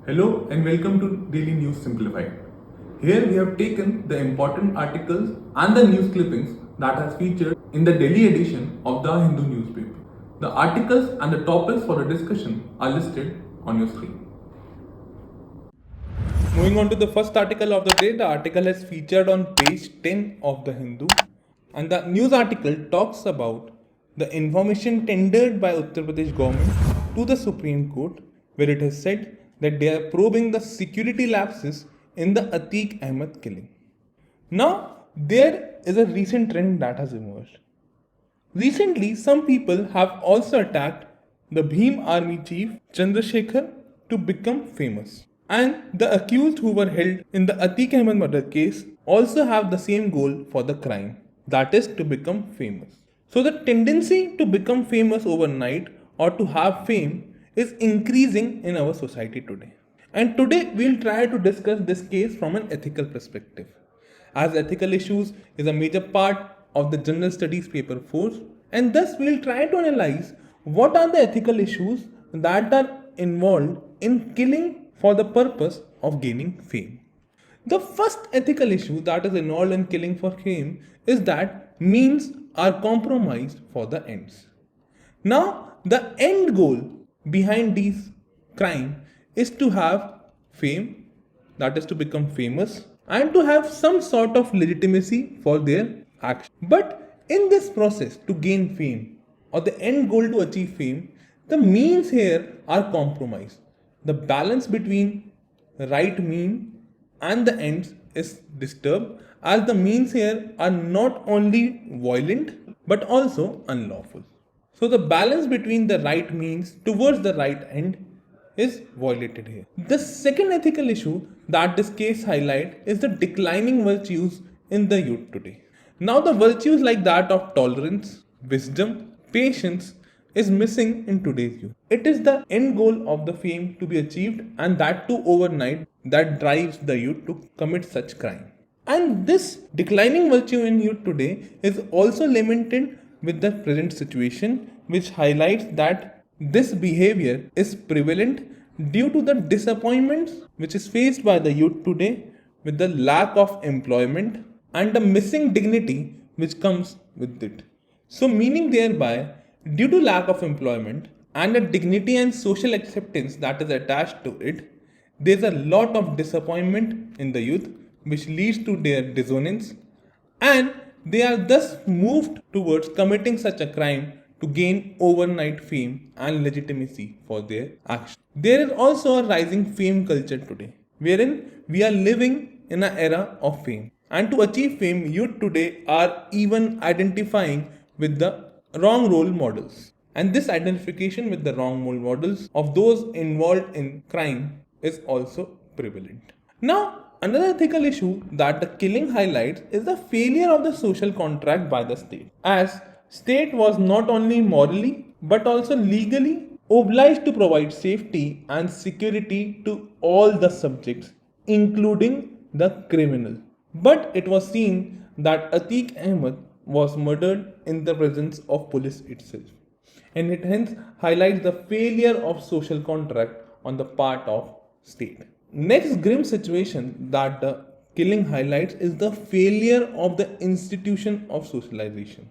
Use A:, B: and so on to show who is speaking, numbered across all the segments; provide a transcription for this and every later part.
A: Hello and welcome to Daily News Simplified. Here we have taken the important articles and the news clippings that has featured in the daily edition of the Hindu newspaper. The articles and the topics for the discussion are listed on your screen. Moving on to the first article of the day, the article is featured on page 10 of the Hindu, and the news article talks about the information tendered by Uttar Pradesh government to the Supreme Court, where it has said that they are probing the security lapses in the Atiq Ahmed killing. Now, there is a recent trend that has emerged. Recently, some people have also attacked the Bhim army chief Chandrasekhar to become famous. And the accused who were held in the Atiq Ahmed murder case also have the same goal for the crime, that is to become famous. So the tendency to become famous overnight or to have fame is increasing in our society today. And today we'll try to discuss this case from an ethical perspective, as ethical issues is a major part of the general studies paper 4, and thus we'll try to analyze what are the ethical issues that are involved in killing for the purpose of gaining fame. The first ethical issue that is involved in killing for fame is that means are compromised for the ends. Now, the end goal behind these crime is to have fame, that is to become famous, and to have some sort of legitimacy for their action. But in this process to gain fame or the end goal to achieve fame, the means here are compromised. The balance between right mean and the ends is disturbed, as the means here are not only violent but also unlawful. So the balance between the right means towards the right end is violated here. The second ethical issue that this case highlights is the declining virtues in the youth today. Now the virtues like that of tolerance, wisdom, patience is missing in today's youth. It is the end goal of the fame to be achieved, and that too overnight, that drives the youth to commit such crime. And this declining virtue in youth today is also lamented with the present situation, which highlights that this behavior is prevalent due to the disappointments which is faced by the youth today with the lack of employment and the missing dignity which comes with it. So, meaning thereby, due to lack of employment and the dignity and social acceptance that is attached to it, there is a lot of disappointment in the youth which leads to their dissonance, and they are thus moved towards committing such a crime to gain overnight fame and legitimacy for their action. There is also a rising fame culture today, wherein we are living in an era of fame. And to achieve fame, youth today are even identifying with the wrong role models. And this identification with the wrong role models of those involved in crime is also prevalent. Now, another ethical issue that the killing highlights is the failure of the social contract by the state, as state was not only morally but also legally obliged to provide safety and security to all the subjects, including the criminal. But it was seen that Atiq Ahmed was murdered in the presence of police itself, and it hence highlights the failure of social contract on the part of state. Next grim situation that the killing highlights is the failure of the institution of socialization.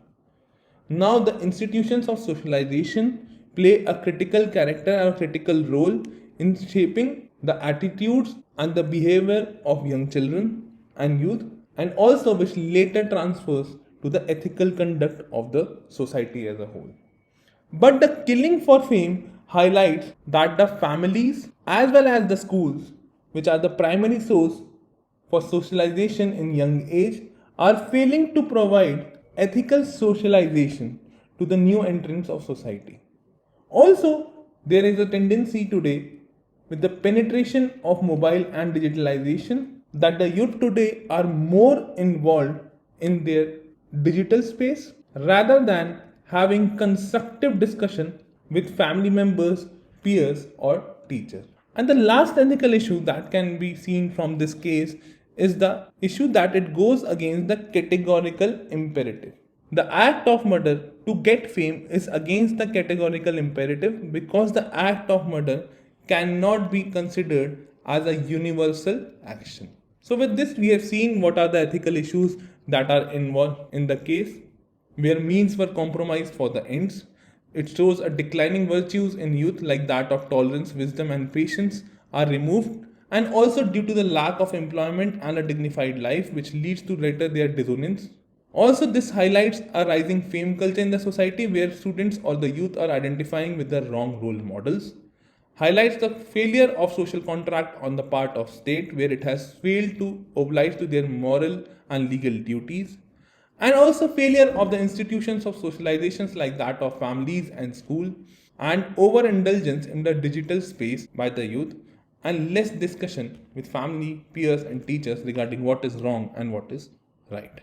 A: Now the institutions of socialization play a critical character or critical role in shaping the attitudes and the behavior of young children and youth, and also which later transfers to the ethical conduct of the society as a whole. But the killing for fame highlights that the families as well as the schools, which are the primary source for socialization in young age, are failing to provide ethical socialization to the new entrants of society. Also, there is a tendency today with the penetration of mobile and digitalization that the youth today are more involved in their digital space rather than having constructive discussion with family members, peers, or teachers. And the last ethical issue that can be seen from this case is the issue that it goes against the categorical imperative. The act of murder to get fame is against the categorical imperative because the act of murder cannot be considered as a universal action. So, with this, we have seen what are the ethical issues that are involved in the case, where means were compromised for the ends. It shows a declining virtues in youth like that of tolerance, wisdom, and patience are removed, and also due to the lack of employment and a dignified life, which leads to later their dissonance. Also, this highlights a rising fame culture in the society where students or the youth are identifying with the wrong role models. Highlights the failure of social contract on the part of state where it has failed to oblige to their moral and legal duties, and also failure of the institutions of socializations like that of families and school, and overindulgence in the digital space by the youth, and less discussion with family, peers, and teachers regarding what is wrong and what is right.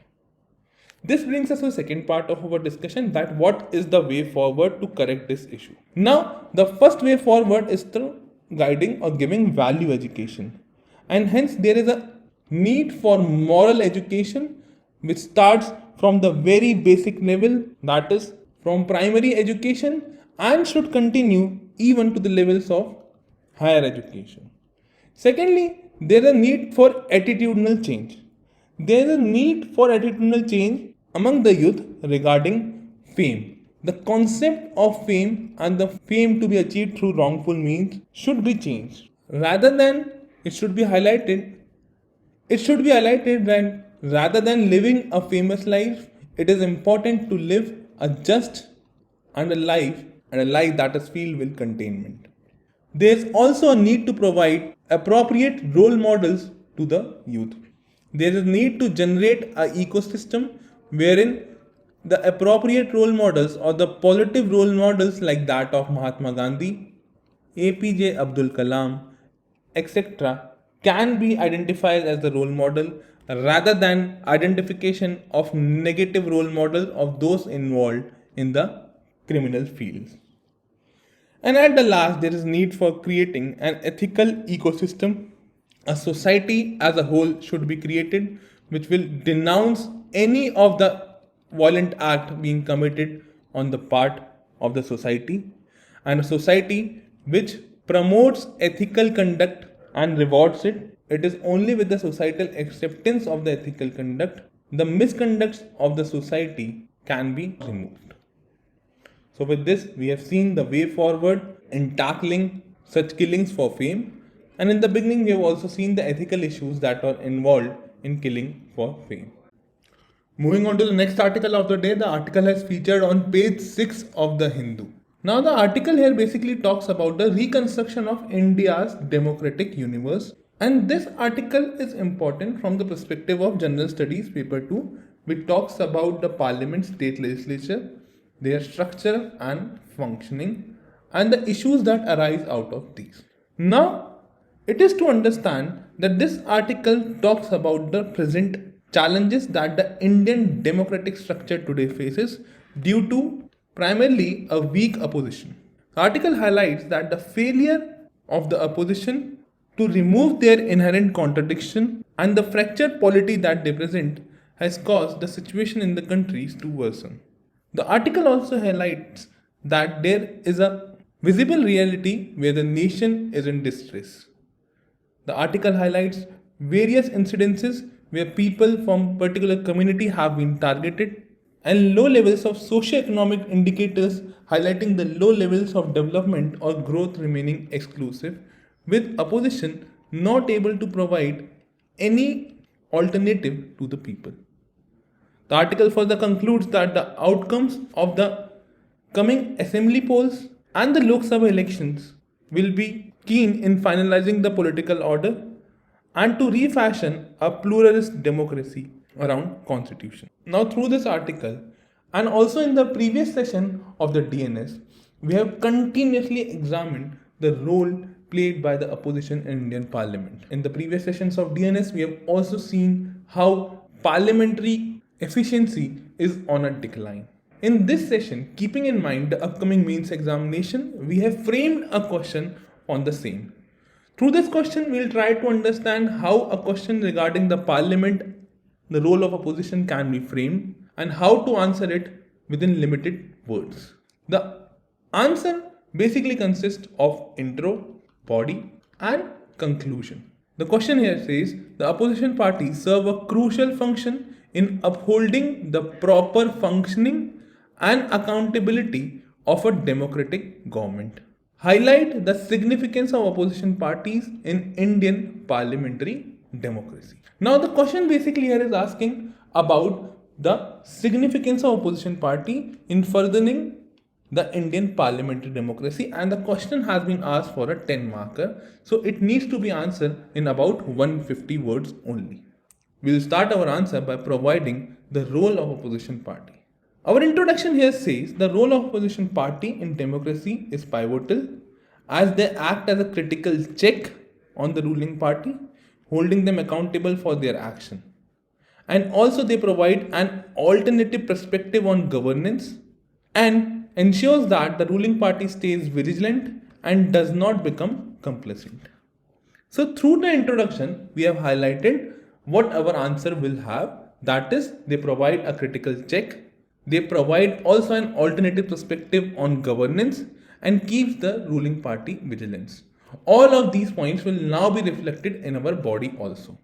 A: This brings us to the second part of our discussion, that what is the way forward to correct this issue. Now, the first way forward is through guiding or giving value education. And hence there is a need for moral education which starts from the very basic level, that is from primary education, and should continue even to the levels of higher education. Secondly, there is a need for attitudinal change. There is a need for attitudinal change among the youth regarding fame. The concept of fame and the fame to be achieved through wrongful means should be changed. Rather than it should be highlighted, that rather than living a famous life, it is important to live a just and a life that is filled with contentment. There is also a need to provide appropriate role models to the youth. There is a need to generate an ecosystem wherein the appropriate role models or the positive role models like that of Mahatma Gandhi, APJ Abdul Kalam, etc. can be identified as the role model rather than identification of negative role models of those involved in the criminal fields. And at the last, there is need for creating an ethical ecosystem. A society as a whole should be created which will denounce any of the violent act being committed on the part of the society, and a society which promotes ethical conduct and rewards it. It is only with the societal acceptance of the ethical conduct the misconducts of the society can be removed. So with this, we have seen the way forward in tackling such killings for fame, and in the beginning we have also seen the ethical issues that are involved in killing for fame. Moving on to the next article of the day, the article has featured on page 6 of the Hindu. Now the article here basically talks about the reconstruction of India's democratic universe, and this article is important from the perspective of General Studies paper 2, which talks about the parliament, state legislature, their structure and functioning, and the issues that arise out of these. Now, it is to understand that this article talks about the present challenges that the Indian democratic structure today faces due to primarily a weak opposition. The article highlights that the failure of the opposition to remove their inherent contradiction and the fractured polity that they present has caused the situation in the countries to worsen. The article also highlights that there is a visible reality where the nation is in distress. The article highlights various incidences where people from particular community have been targeted, and low levels of socio-economic indicators highlighting the low levels of development or growth remaining exclusive, with opposition not able to provide any alternative to the people. The article further concludes that the outcomes of the coming assembly polls and the Lok Sabha elections will be keen in finalizing the political order and to refashion a pluralist democracy around constitution. Now through this article and also in the previous session of the DNS, we have continuously examined the role played by the opposition in Indian Parliament. In the previous sessions of DNS, we have also seen how parliamentary efficiency is on a decline. In this session, keeping in mind the upcoming mains examination, we have framed a question on the same. Through this question, we will try to understand how a question regarding the parliament, the role of opposition can be framed, and how to answer it within limited words. The answer basically consists of intro, body, and conclusion. The question here says the opposition parties serve a crucial function in upholding the proper functioning and accountability of a democratic government. Highlight the significance of opposition parties in Indian parliamentary democracy. Now, the question basically here is asking about the significance of opposition party in furthering the Indian parliamentary democracy, and the question has been asked for a 10 marker, so it needs to be answered in about 150 words only. We will start our answer by providing the role of opposition party. Our introduction here says the role of opposition party in democracy is pivotal as they act as a critical check on the ruling party, holding them accountable for their action. And also they provide an alternative perspective on governance and ensures that the ruling party stays vigilant and does not become complacent. So through the introduction, we have highlighted what our answer will have. That is, they provide a critical check. They provide also an alternative perspective on governance and keeps the ruling party vigilance. All of these points will now be reflected in our body also.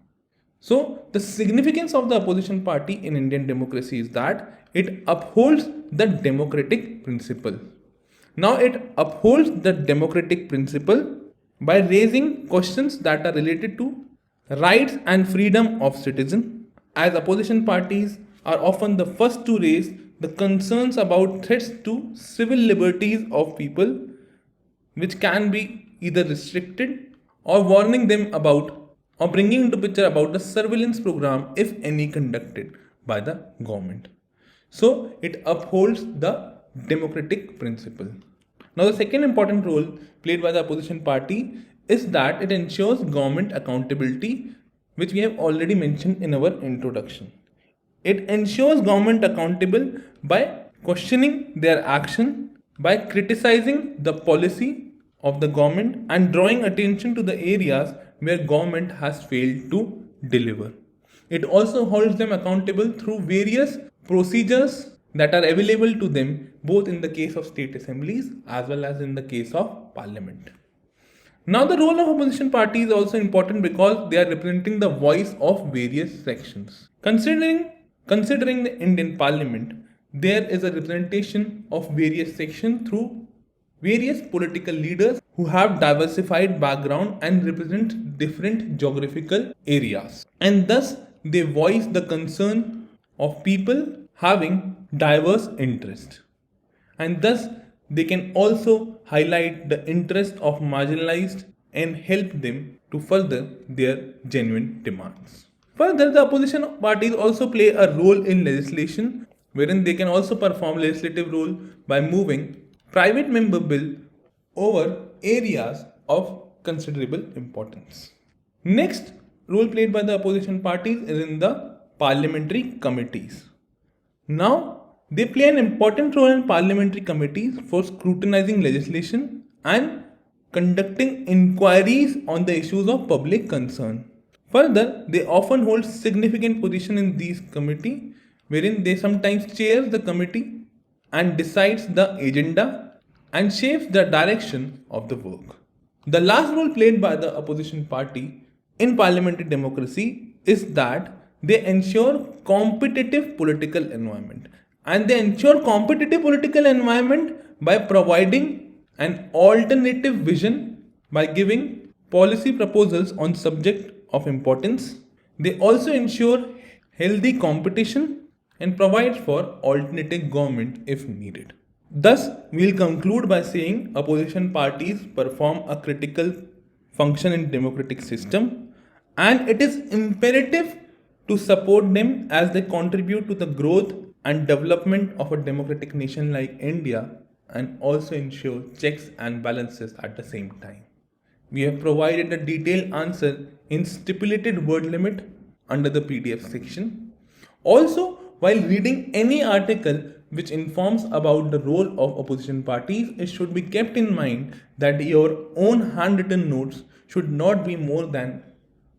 A: So the significance of the opposition party in Indian democracy is that it upholds the democratic principle. Now it upholds the democratic principle by raising questions that are related to rights and freedom of citizen, as opposition parties are often the first to raise the concerns about threats to civil liberties of people, which can be either restricted or warning them about or bringing into picture about the surveillance program, if any, conducted by the government. So it upholds the democratic principle. Now the second important role played by the opposition party is that it ensures government accountability, which we have already mentioned in our introduction. It ensures government accountable by questioning their action, by criticizing the policy of the government and drawing attention to the areas where government has failed to deliver. It also holds them accountable through various procedures that are available to them both in the case of state assemblies as well as in the case of parliament. Now the role of opposition party is also important because they are representing the voice of various sections. Considering the Indian parliament, there is a representation of various sections through various political leaders who have diversified background and represent different geographical areas, and thus they voice the concern of people having diverse interests, and thus they can also highlight the interest of marginalized and help them to further their genuine demands. Further, the opposition parties also play a role in legislation, wherein they can also perform legislative role by moving private member bill over areas of considerable importance. Next role played by the opposition parties is in the parliamentary committees. Now, they play an important role in parliamentary committees for scrutinizing legislation and conducting inquiries on the issues of public concern. Further, they often hold significant position in these committees, wherein they sometimes chair the committee and decides the agenda and shapes the direction of the work. The last role played by the opposition party in parliamentary democracy is that they ensure competitive political environment, and they ensure competitive political environment by providing an alternative vision by giving policy proposals on subject of importance. They also ensure healthy competition and provide for alternative government if needed. Thus, we will conclude by saying opposition parties perform a critical function in democratic system, and it is imperative to support them as they contribute to the growth and development of a democratic nation like India, and also ensure checks and balances at the same time. We have provided a detailed answer in stipulated word limit under the PDF section. Also, while reading any article which informs about the role of opposition parties, it should be kept in mind that your own handwritten notes should not be more than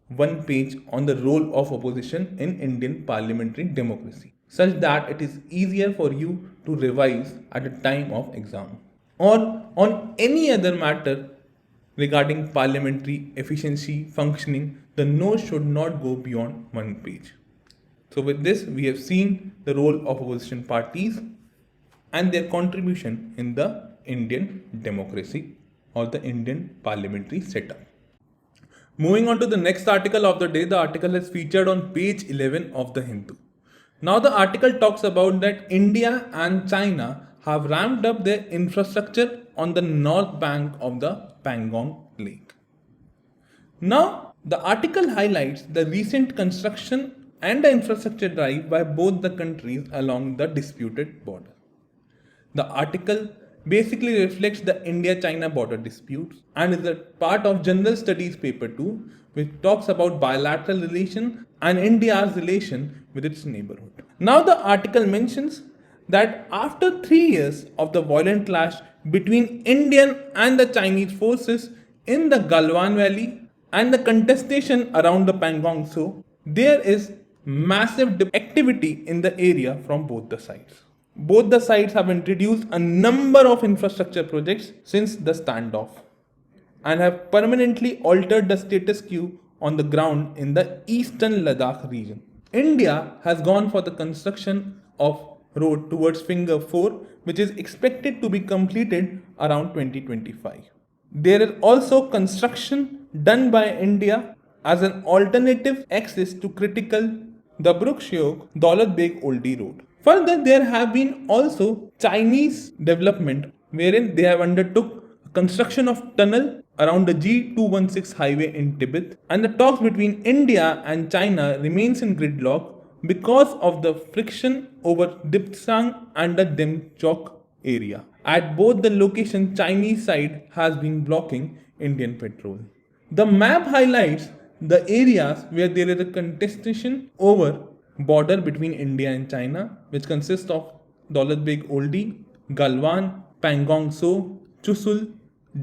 A: one page on the role of opposition in Indian parliamentary democracy, such that it is easier for you to revise at the time of exam, or on any other matter regarding parliamentary efficiency functioning, the note should not go beyond one page. So with this, we have seen the role of opposition parties and their contribution in the Indian democracy or the Indian parliamentary setup. Moving on to the next article of the day, the article is featured on page 11 of the Hindu. Now the article talks about that India and China have ramped up their infrastructure on the north bank of the Pangong Lake. Now the article highlights the recent construction and the infrastructure drive by both the countries along the disputed border. The article basically reflects the India-China border disputes and is a part of General Studies Paper 2, which talks about bilateral relation and India's relation with its neighborhood. Now the article mentions that after 3 years of the violent clash between Indian and the Chinese forces in the Galwan Valley and the contestation around the Pangong Tso, there is massive activity in the area from both the sides. Both the sides have introduced a number of infrastructure projects since the standoff and have permanently altered the status quo on the ground in the eastern Ladakh region. India has gone for the construction of road towards Finger 4, which is expected to be completed around 2025. There is also construction done by India as an alternative access to critical Dabruk Sheok Daulat Beg Oldie Road. Further, there have been also Chinese development wherein they have undertook construction of tunnel around the G216 highway in Tibet, and the talks between India and China remains in gridlock because of the friction over Dipsang and the Demchok area. At both the locations, Chinese side has been blocking Indian petrol. The map highlights the areas where there is a contestation over border between India and China, which consists of Daulat Beg Oldie, Galwan, Pangong Tso, Chusul,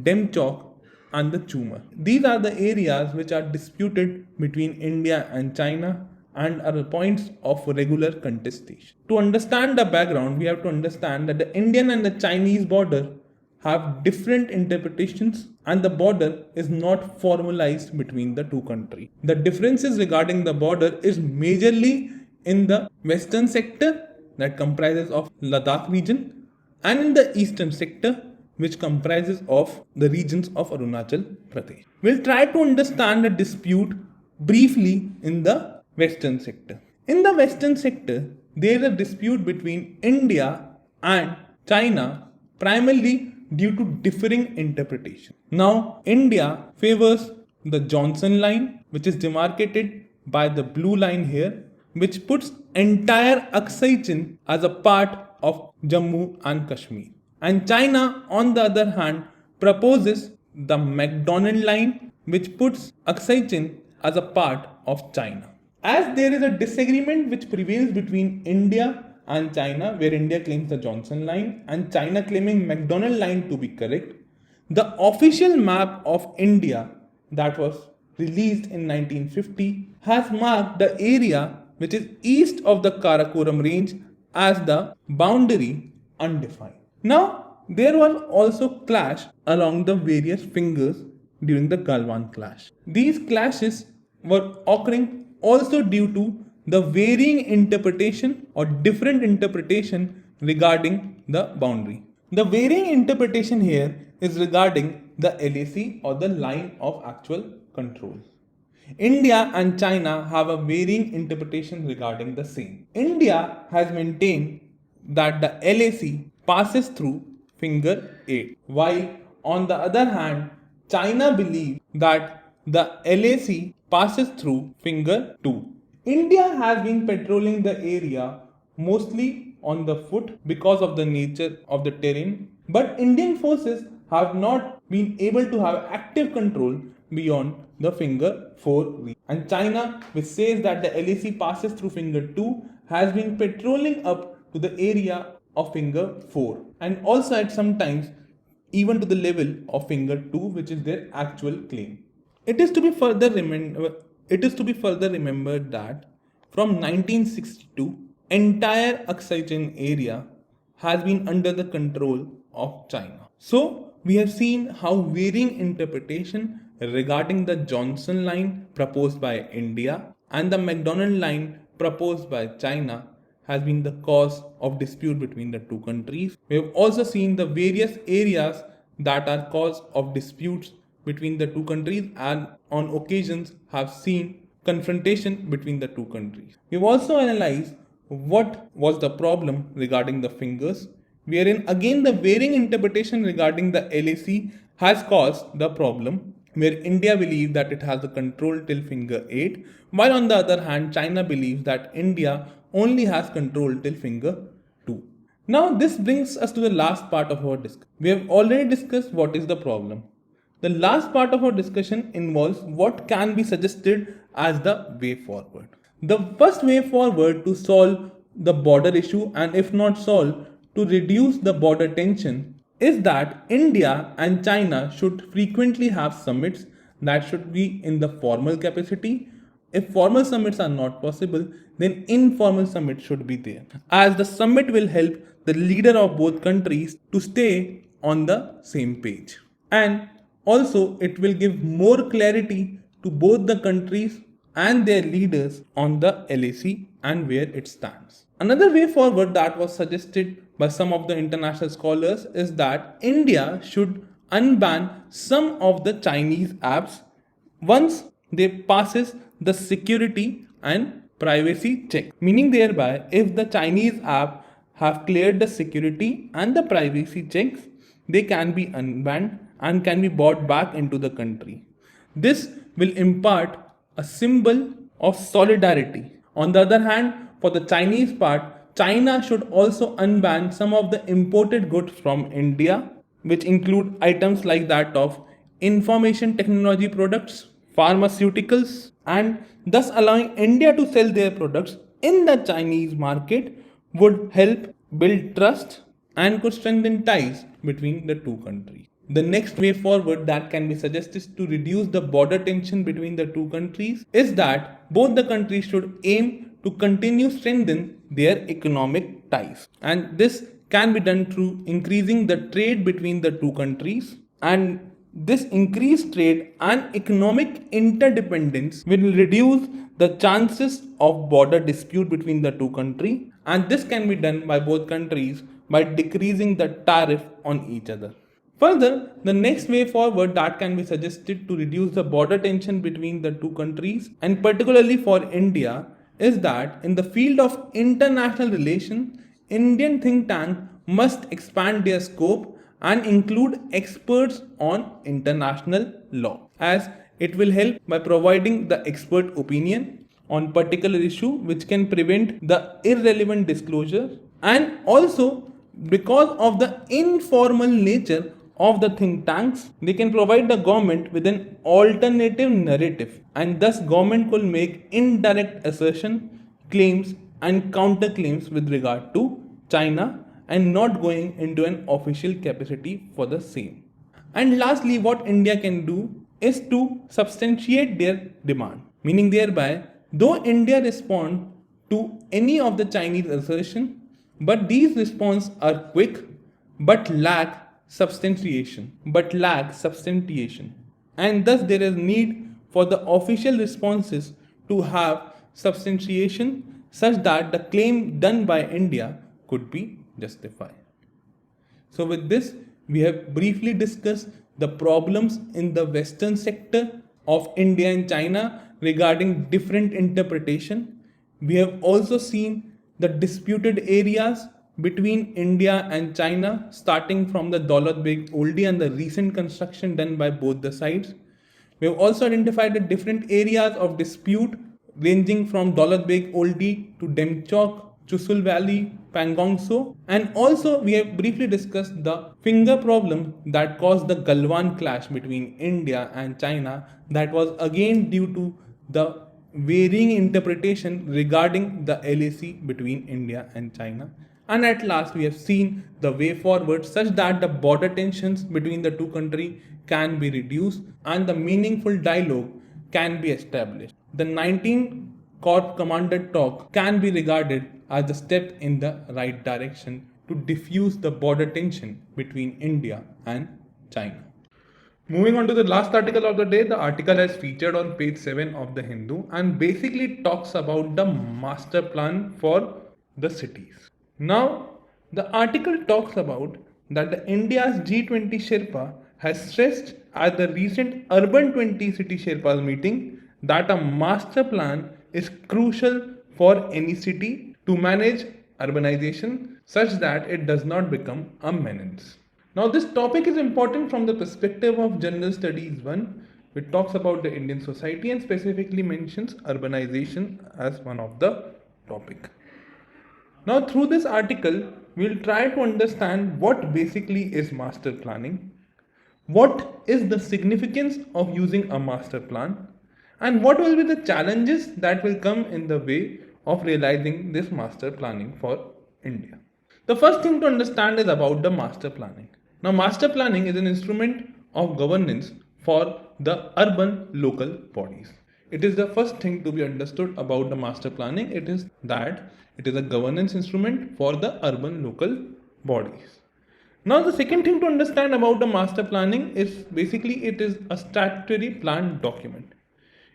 A: Demchok, and the Chumar. These are the areas which are disputed between India and China and are points of regular contestation. To understand the background, we have to understand that the Indian and the Chinese border have different interpretations and the border is not formalized between the two countries. The differences regarding the border is majorly in the western sector that comprises of Ladakh region and in the eastern sector which comprises of the regions of Arunachal Pradesh. We'll try to understand the dispute briefly in the western sector. In the western sector, there is a dispute between India and China primarily due to differing interpretation. Now, India favors the Johnson line, which is demarcated by the blue line here, which puts entire Aksai Chin as a part of Jammu and Kashmir. And China, on the other hand, proposes the McDonald line, which puts Aksai Chin as a part of China. As there is a disagreement which prevails between India and China, where India claims the Johnson line and China claiming McDonald line to be correct, the official map of India that was released in 1950 has marked the area which is east of the Karakoram range as the boundary undefined. Now, there was also clash along the various fingers during the Galwan clash. These clashes were occurring also due to the varying interpretation or different interpretation regarding the boundary. The varying interpretation here is regarding the LAC or the line of actual control. India and China have a varying interpretation regarding the same. India has maintained that the LAC passes through finger 8, while on the other hand, China believes that the LAC passes through finger 2. India has been patrolling the area mostly on the foot because of the nature of the terrain, but Indian forces have not been able to have active control beyond the finger 4 region. And China, which says that the LAC passes through finger 2, has been patrolling up to the area of finger 4 and also at some times even to the level of finger 2, which is their actual claim. It is to be further remembered that from 1962, entire Aksai Chin area has been under the control of China. So, we have seen how varying interpretation regarding the Johnson line proposed by India and the McDonald line proposed by China has been the cause of dispute between the two countries. We have also seen the various areas that are cause of disputes between the two countries and on occasions have seen confrontation between the two countries. We've also analyzed what was the problem regarding the fingers, wherein again the varying interpretation regarding the LAC has caused the problem, where India believes that it has the control till finger 8, while on the other hand China believes that India only has control till finger 2. Now this brings us to the last part of our discussion. We have already discussed what is the problem. The last part of our discussion involves what can be suggested as the way forward. The first way forward to solve the border issue, and if not solve, to reduce the border tension, is that India and China should frequently have summits that should be in the formal capacity. If formal summits are not possible, then informal summits should be there, as the summit will help the leader of both countries to stay on the same page. And also, it will give more clarity to both the countries and their leaders on the LAC and where it stands. Another way forward that was suggested by some of the international scholars is that India should unban some of the Chinese apps once they passes the security and privacy check. Meaning thereby, if the Chinese app have cleared the security and the privacy checks, they can be unbanned and can be brought back into the country. This will impart a symbol of solidarity. On the other hand, for the Chinese part, China should also unban some of the imported goods from India, which include items like that of information technology products, pharmaceuticals, and thus allowing India to sell their products in the Chinese market would help build trust and could strengthen ties between the two countries. The next way forward that can be suggested to reduce the border tension between the two countries is that both the countries should aim to continue strengthen their economic ties. And this can be done through increasing the trade between the two countries, and this increased trade and economic interdependence will reduce the chances of border dispute between the two countries, and this can be done by both countries by decreasing the tariff on each other. Further, the next way forward that can be suggested to reduce the border tension between the two countries, and particularly for India, is that in the field of international relations, Indian think tank must expand their scope and include experts on international law, as it will help by providing the expert opinion on particular issue which can prevent the irrelevant disclosure, and also because of the informal nature of the think tanks, they can provide the government with an alternative narrative, and thus government could make indirect assertion, claims and counterclaims with regard to China and not going into an official capacity for the same. And lastly, what India can do is to substantiate their demand, meaning thereby, though India respond to any of the Chinese assertion, but these responses are quick but lack substantiation, and thus there is need for the official responses to have substantiation such that the claim done by India could be justified. So with this, we have briefly discussed the problems in the western sector of India and China regarding different interpretation. We have also seen the disputed areas between India and China, starting from the Daulat Beg Oldie and the recent construction done by both the sides. We have also identified the different areas of dispute ranging from Daulat Beg Oldie to Demchok, Chusul Valley, Pangong So, and also we have briefly discussed the finger problem that caused the Galwan clash between India and China, that was again due to the varying interpretation regarding the LAC between India and China. And at last, we have seen the way forward such that the border tensions between the two countries can be reduced and the meaningful dialogue can be established. The 19 Corps Commander talk can be regarded as a step in the right direction to diffuse the border tension between India and China. Moving on to the last article of the day, the article has featured on page 7 of the Hindu and basically talks about the master plan for the cities. Now, the article talks about that the India's G20 Sherpa has stressed at the recent Urban 20 City Sherpas meeting that a master plan is crucial for any city to manage urbanization such that it does not become a menace. Now, this topic is important from the perspective of General Studies 1, which talks about the Indian society and specifically mentions urbanization as one of the topic. Now, through this article, we'll try to understand what basically is master planning, what is the significance of using a master plan, and what will be the challenges that will come in the way of realizing this master planning for India. The first thing to understand is about the master planning. Now, master planning is an instrument of governance for the urban local bodies. It is the first thing to be understood about the master planning. It is that it is a governance instrument for the urban local bodies. Now, the second thing to understand about the master planning is basically it is a statutory plan document.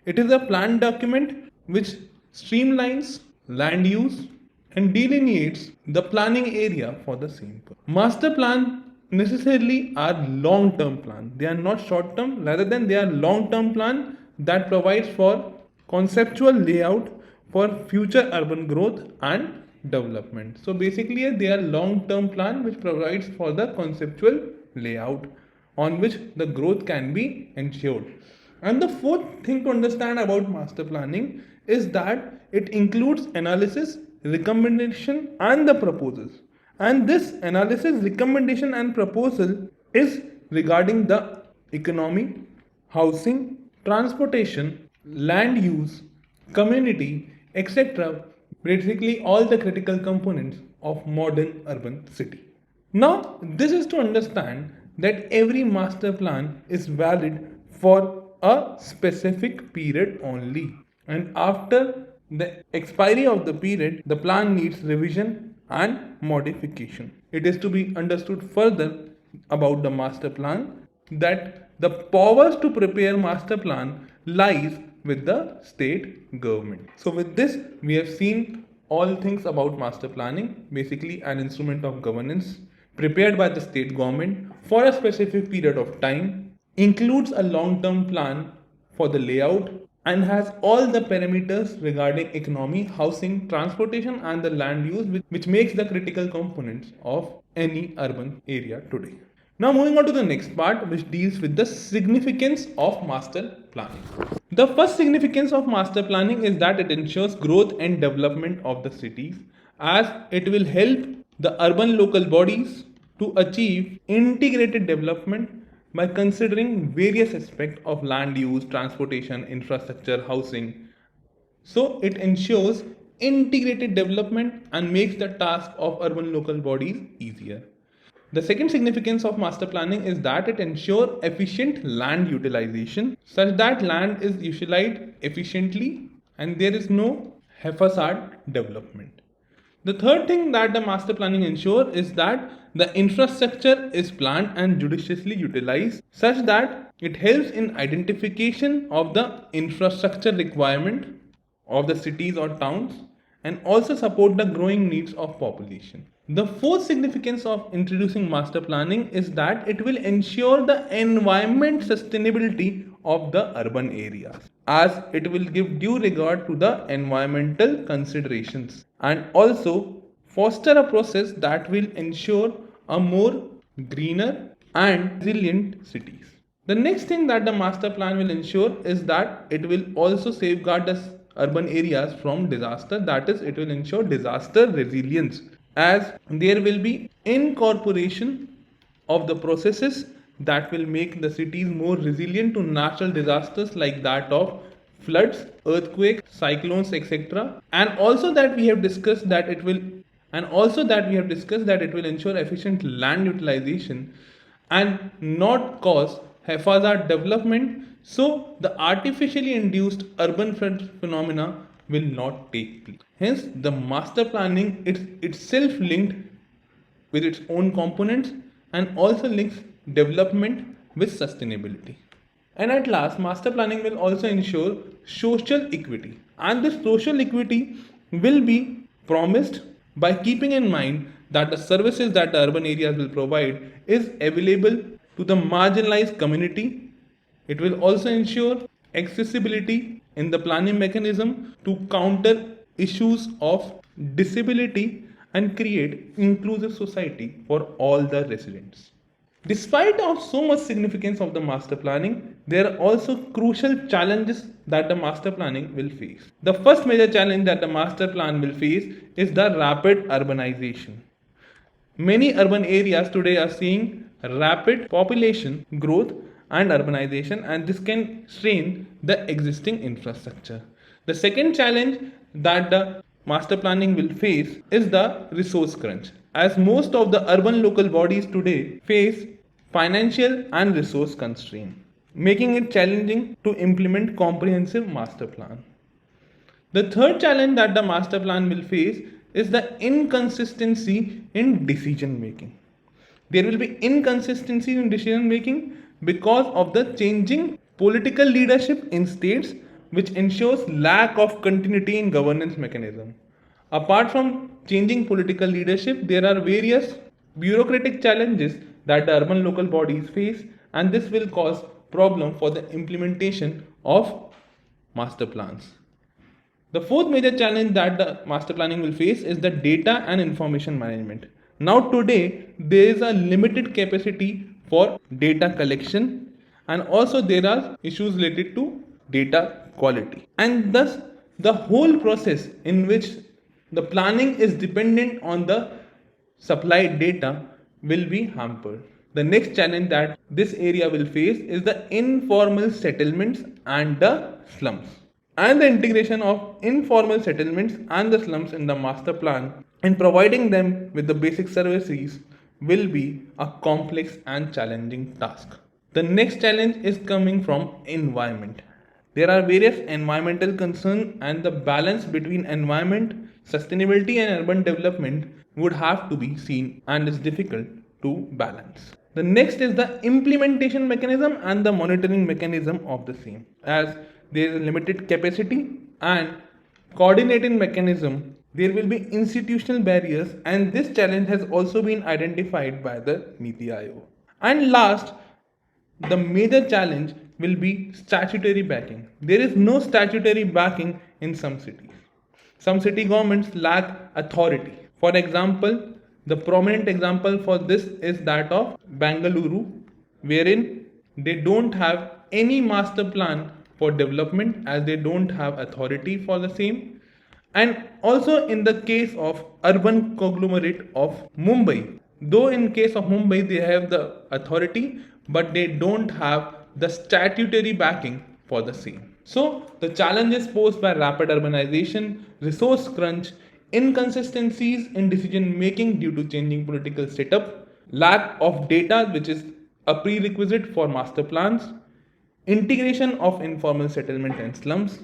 A: It is a plan document which streamlines land use and delineates the planning area for the same purpose. Master plan necessarily are long-term plan. They are not short-term, rather than they are long-term plan that provides for conceptual layout for future urban growth and development. So basically they are long-term plan which provides for the conceptual layout on which the growth can be ensured. And the fourth thing to understand about master planning is that it includes analysis, recommendation and the proposals. And this analysis, recommendation and proposal is regarding the economy, housing, transportation, land use, community, etc. Basically all the critical components of modern urban city. Now, this is to understand that every master plan is valid for a specific period only. And after the expiry of the period, the plan needs revision and modification. It is to be understood further about the master plan that the powers to prepare master plan lies with the state government. So with this, we have seen all things about master planning, basically an instrument of governance prepared by the state government for a specific period of time, includes a long-term plan for the layout and has all the parameters regarding economy, housing, transportation and the land use which makes the critical components of any urban area today. Now moving on to the next part, which deals with the significance of master planning. The first significance of master planning is that it ensures growth and development of the cities, as it will help the urban local bodies to achieve integrated development by considering various aspects of land use, transportation, infrastructure, housing. So it ensures integrated development and makes the task of urban local bodies easier. The second significance of master planning is that it ensures efficient land utilization such that land is utilized efficiently and there is no haphazard development. The third thing that the master planning ensures is that the infrastructure is planned and judiciously utilized such that it helps in identification of the infrastructure requirement of the cities or towns and also support the growing needs of population. The fourth significance of introducing master planning is that it will ensure the environment sustainability of the urban areas, as it will give due regard to the environmental considerations and also foster a process that will ensure a more greener and resilient cities. The next thing that the master plan will ensure is that it will also safeguard the urban areas from disaster, that is, it will ensure disaster resilience, as there will be incorporation of the processes that will make the cities more resilient to natural disasters like that of floods, earthquakes, cyclones, etc. And also that we have discussed that it will ensure efficient land utilization and not cause haphazard development, so the artificially induced urban phenomena will not take place. Hence, the master planning is itself linked with its own components and also links development with sustainability. And at last, master planning will also ensure social equity. And this social equity will be promised by keeping in mind that the services that the urban areas will provide is available to the marginalized community. It will also ensure accessibility in the planning mechanism to counter issues of disability and create inclusive society for all the residents. Despite of so much significance of the master planning, there are also crucial challenges that the master planning will face. The first major challenge that the master plan will face is the rapid urbanization. Many urban areas today are seeing rapid population growth and urbanization, and this can strain the existing infrastructure. The second challenge that the master planning will face is the resource crunch, as most of the urban local bodies today face financial and resource constraint, making it challenging to implement comprehensive master plan. The third challenge that the master plan will face is the inconsistency in decision making. There will be inconsistency in decision making because of the changing political leadership in states, which ensures lack of continuity in governance mechanism. Apart from changing political leadership, there are various bureaucratic challenges that the urban local bodies face, and this will cause problem for the implementation of master plans. The fourth major challenge that the master planning will face is the data and information management. Now today there is a limited capacity for data collection, and also there are issues related to data quality, and thus the whole process in which the planning is dependent on the supplied data will be hampered. The next challenge that this area will face is the informal settlements and the slums. And the integration of informal settlements and the slums in the master plan and providing them with the basic services will be a complex and challenging task. The next challenge is coming from environment. There are various environmental concerns, and the balance between environment, sustainability and urban development would have to be seen and is difficult to balance. The next is the implementation mechanism and the monitoring mechanism of the same, as there is limited capacity and coordinating mechanism. There will be institutional barriers, and this challenge has also been identified by the Niti Aayog. And last, the major challenge will be statutory backing. There is no statutory backing in some cities. Some city governments lack authority. For example, the prominent example for this is that of Bengaluru, wherein they don't have any master plan for development as they don't have authority for the same. And also in the case of urban conglomerate of Mumbai, though in case of Mumbai they have the authority, but they don't have the statutory backing for the same. So the challenges posed by rapid urbanization, resource crunch, inconsistencies in decision making due to changing political setup, lack of data which is a prerequisite for master plans, integration of informal settlement and slums,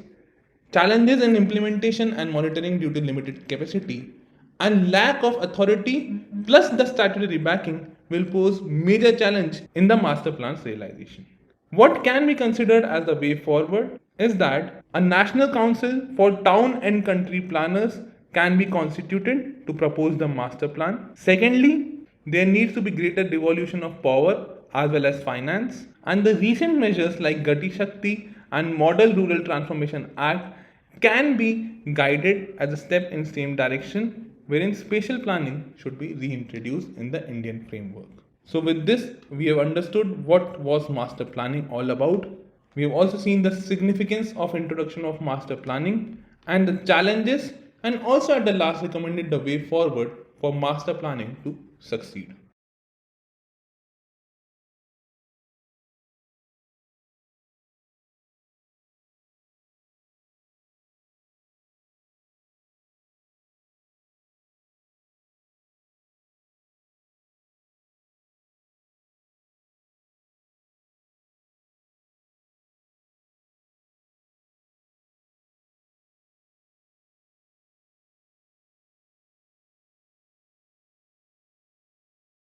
A: challenges in implementation and monitoring due to limited capacity, and lack of authority plus the statutory backing will pose major challenge in the master plan's realization. What can be considered as the way forward is that a national council for town and country planners can be constituted to propose the master plan. Secondly, there needs to be greater devolution of power as well as finance, and the recent measures like Gati Shakti and Model Rural Transformation Act can be guided as a step in same direction, wherein spatial planning should be reintroduced in the Indian framework. So with this, we have understood what was master planning all about. We have also seen the significance of introduction of master planning and the challenges, and also at the last recommended the way forward for master planning to succeed.